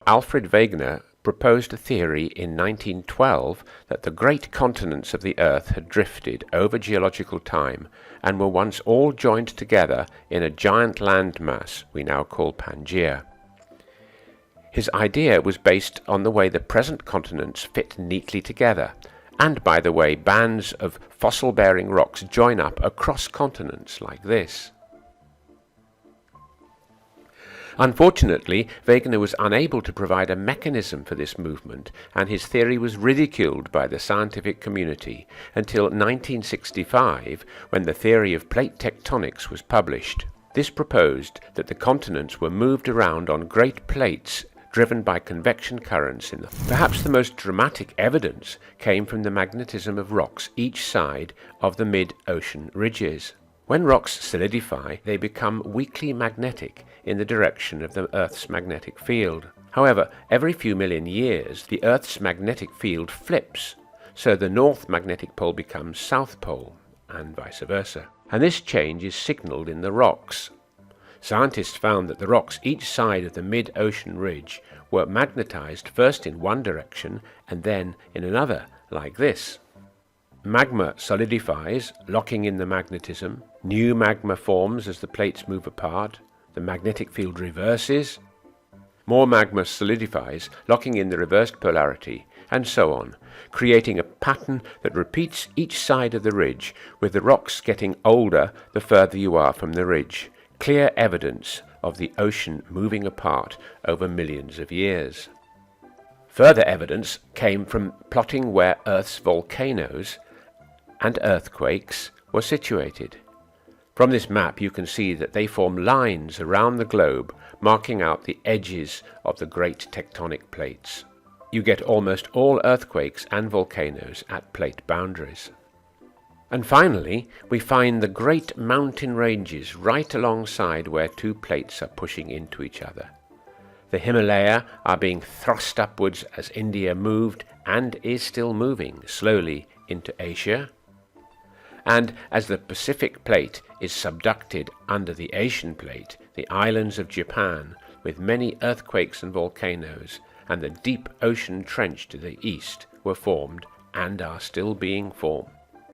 Alfred Wegener proposed a theory in 1912 that the great continents of the Earth had drifted over geological time and were once all joined together in a giant landmass we now call Pangaea. His idea was based on the way the present continents fit neatly together, and by the way bands of fossil-bearing rocks join up across continents like this. Unfortunately, Wegener was unable to provide a mechanism for this movement, and his theory was ridiculed by the scientific community until 1965, when the theory of plate tectonics was published. This proposed that the continents were moved around on great plates driven by convection currents in them. Perhaps the most dramatic evidence came from the magnetism of rocks each side of the mid-ocean ridges. When rocks solidify, they become weakly magnetic in the direction of the Earth's magnetic field. However, every few million years, the Earth's magnetic field flips, so the north magnetic pole becomes south pole, and vice versa. And this change is signaled in the rocks. Scientists found that the rocks each side of the mid-ocean ridge were magnetized first in one direction and then in another, like this. Magma solidifies, locking in the magnetism. New magma forms as the plates move apart. The magnetic field reverses. More magma solidifies, locking in the reversed polarity, and so on, creating a pattern that repeats each side of the ridge, with the rocks getting older the further you are from the ridge. Clear evidence of the ocean moving apart over millions of years. Further evidence came from plotting where Earth's volcanoes and earthquakes were situated. From this map you can see that they form lines around the globe, marking out the edges of the great tectonic plates. You get almost all earthquakes and volcanoes at plate boundaries. And finally, we find the great mountain ranges right alongside where two plates are pushing into each other. The Himalaya are being thrust upwards as India moved and is still moving slowly into Asia. And as the Pacific plate is subducted under the Asian plate, the islands of Japan, with many earthquakes and volcanoes, and the deep ocean trench to the east were formed and are still being formed.